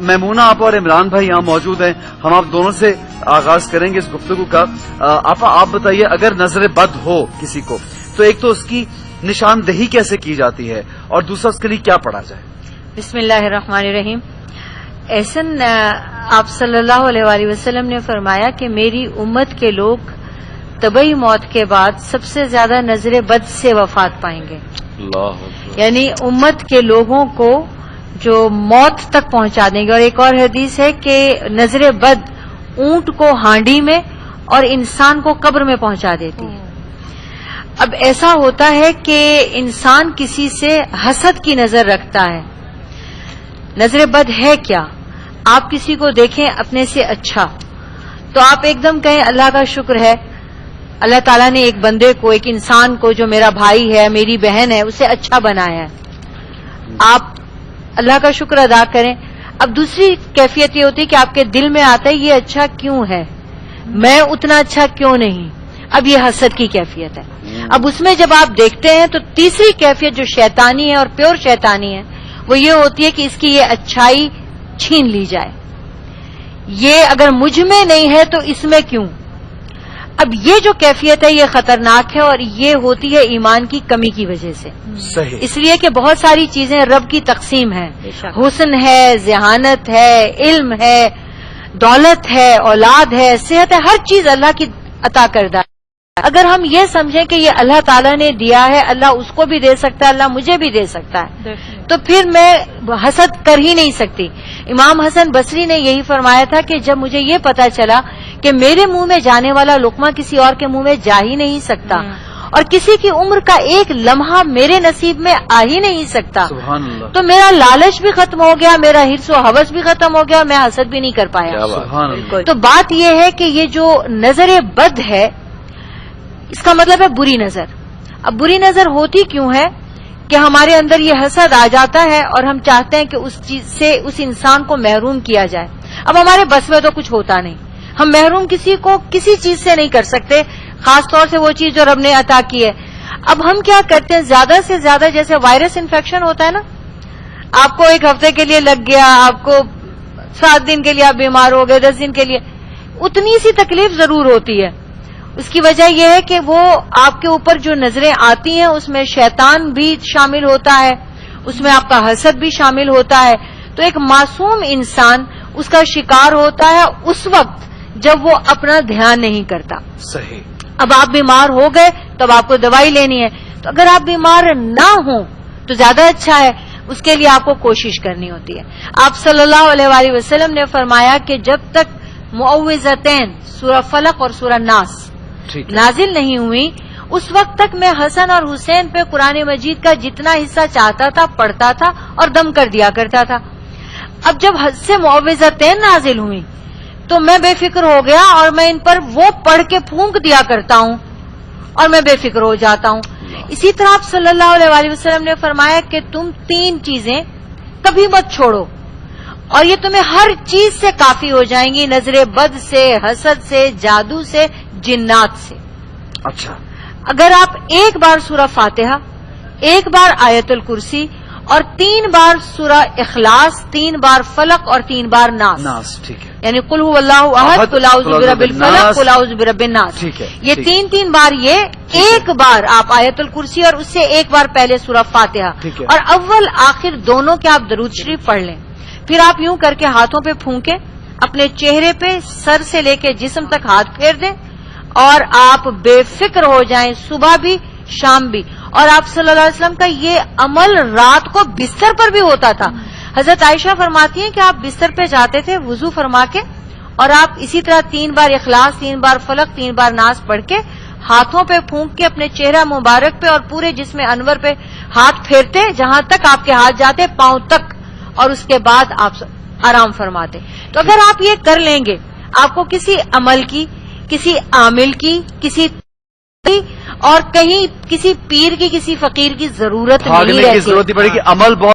میمونہ آپ اور عمران بھائی یہاں موجود ہیں، ہم آپ دونوں سے آغاز کریں گے اس گفتگو کا۔ آپ بتائیے، اگر نظر بد ہو کسی کو تو ایک تو اس کی نشاندہی کیسے کی جاتی ہے اور دوسرا اس کے لیے کیا پڑھا جائے؟ بسم اللہ الرحمن الرحیم۔ احسن آپ صلی اللہ علیہ وآلہ وسلم نے فرمایا کہ میری امت کے لوگ طبعی موت کے بعد سب سے زیادہ نظر بد سے وفات پائیں گے۔ یعنی امت کے لوگوں کو جو موت تک پہنچا دیں گے۔ اور ایک اور حدیث ہے کہ نظر بد اونٹ کو ہانڈی میں اور انسان کو قبر میں پہنچا دیتی ہے۔ اب ایسا ہوتا ہے کہ انسان کسی سے حسد کی نظر رکھتا ہے۔ نظر بد ہے کیا؟ آپ کسی کو دیکھیں اپنے سے اچھا تو آپ ایک دم کہیں اللہ کا شکر ہے، اللہ تعالیٰ نے ایک بندے کو، ایک انسان کو جو میرا بھائی ہے، میری بہن ہے، اسے اچھا بنایا ہے، آپ اللہ کا شکر ادا کریں۔ اب دوسری کیفیت یہ ہوتی ہے کہ آپ کے دل میں آتا ہے یہ اچھا کیوں ہے، میں اتنا اچھا کیوں نہیں، اب یہ حسد کی کیفیت ہے۔ اب اس میں جب آپ دیکھتے ہیں تو تیسری کیفیت جو شیطانی ہے اور پیور شیطانی ہے وہ یہ ہوتی ہے کہ اس کی یہ اچھائی چھین لی جائے، یہ اگر مجھ میں نہیں ہے تو اس میں کیوں۔ اب یہ جو کیفیت ہے یہ خطرناک ہے اور یہ ہوتی ہے ایمان کی کمی کی وجہ سے۔ صحیح۔ اس لیے کہ بہت ساری چیزیں رب کی تقسیم ہیں، حسن ہے، ذہانت ہے، علم ہے، دولت ہے، اولاد ہے، صحت ہے، ہر چیز اللہ کی عطا کردہ ہے۔ اگر ہم یہ سمجھیں کہ یہ اللہ تعالیٰ نے دیا ہے، اللہ اس کو بھی دے سکتا ہے، اللہ مجھے بھی دے سکتا ہے، تو پھر میں حسد کر ہی نہیں سکتی۔ امام حسن بصری نے یہی فرمایا تھا کہ جب مجھے یہ پتا چلا کہ میرے منہ میں جانے والا لقمہ کسی اور کے منہ میں جا ہی نہیں سکتا اور کسی کی عمر کا ایک لمحہ میرے نصیب میں آ ہی نہیں سکتا، سبحان اللہ، تو میرا لالچ بھی ختم ہو گیا، میرا حرص و ہوس بھی ختم ہو گیا، میں حسد بھی نہیں کر پایا۔ سبحان اللہ۔ تو بات یہ ہے کہ یہ جو نظر بد ہے اس کا مطلب ہے بری نظر۔ اب بری نظر ہوتی کیوں ہے کہ ہمارے اندر یہ حسد آ جاتا ہے اور ہم چاہتے ہیں کہ اس چیز سے اس انسان کو محروم کیا جائے۔ اب ہمارے بس میں تو کچھ ہوتا نہیں، ہم محروم کسی کو کسی چیز سے نہیں کر سکتے، خاص طور سے وہ چیز جو رب نے عطا کی ہے۔ اب ہم کیا کرتے ہیں، زیادہ سے زیادہ جیسے وائرس انفیکشن ہوتا ہے نا، آپ کو ایک ہفتے کے لیے لگ گیا، آپ کو 7 دن کے لیے آپ بیمار ہو گئے، 10 دن کے لیے، اتنی سی تکلیف ضرور ہوتی ہے۔ اس کی وجہ یہ ہے کہ وہ آپ کے اوپر جو نظریں آتی ہیں اس میں شیطان بھی شامل ہوتا ہے، اس میں آپ کا حسد بھی شامل ہوتا ہے، تو ایک معصوم انسان اس کا شکار ہوتا ہے اس وقت جب وہ اپنا دھیان نہیں کرتا۔ صحیح۔ اب آپ بیمار ہو گئے تو اب آپ کو دوائی لینی ہے، تو اگر آپ بیمار نہ ہوں تو زیادہ اچھا ہے، اس کے لیے آپ کو کوشش کرنی ہوتی ہے۔ آپ صلی اللہ علیہ وآلہ وسلم نے فرمایا کہ جب تک معوذتین سورہ فلق اور سورہ ناس نازل نہیں ہوئی اس وقت تک میں حسن اور حسین پہ قرآن مجید کا جتنا حصہ چاہتا تھا پڑھتا تھا اور دم کر دیا کرتا تھا۔ اب جب حد سے معوذتین نازل ہوئی تو میں بے فکر ہو گیا اور میں ان پر وہ پڑھ کے پھونک دیا کرتا ہوں اور میں بے فکر ہو جاتا ہوں۔ اسی طرح آپ صلی اللہ علیہ وآلہ وسلم نے فرمایا کہ تم 3 چیزیں کبھی مت چھوڑو اور یہ تمہیں ہر چیز سے کافی ہو جائیں گی، نظر بد سے، حسد سے، جادو سے، جنات سے۔ اچھا، اگر آپ ایک بار سورہ فاتحہ، ایک بار آیت الکرسی اور 3 بار سورہ اخلاص، 3 بار فلق اور 3 بار ناس، ٹھیک ہے، یعنی قل هو اللہ احد، قل اعوذ برب الفلق، قل اعوذ برب الناس، ٹھیک ہے، یہ 3 بار، یہ ایک بار آپ آیت الکرسی اور اس سے ایک بار پہلے سورہ فاتحہ اور اول آخر دونوں کے آپ درود شریف پڑھ لیں۔ پھر آپ یوں کر کے ہاتھوں پہ پھونکیں، اپنے چہرے پہ سر سے لے کے جسم تک ہاتھ پھیر دیں اور آپ بے فکر ہو جائیں، صبح بھی شام بھی۔ اور آپ صلی اللہ علیہ وسلم کا یہ عمل رات کو بستر پر بھی ہوتا تھا۔ حضرت عائشہ فرماتی ہیں کہ آپ بستر پہ جاتے تھے وضو فرما کے اور آپ اسی طرح 3 بار اخلاص، 3 بار فلق، 3 بار ناس پڑھ کے ہاتھوں پہ پھونک کے اپنے چہرہ مبارک پہ اور پورے جسم انور پہ ہاتھ پھیرتے جہاں تک آپ کے ہاتھ جاتے، پاؤں تک، اور اس کے بعد آپ آرام فرماتے۔ تو اگر آپ یہ کر لیں گے آپ کو کسی عمل کی، کسی عامل کی، کسی اور کہیں کسی پیر کی، کسی فقیر کی ضرورت نہیں رہتی، ضرورت پڑے گی، عمل بہت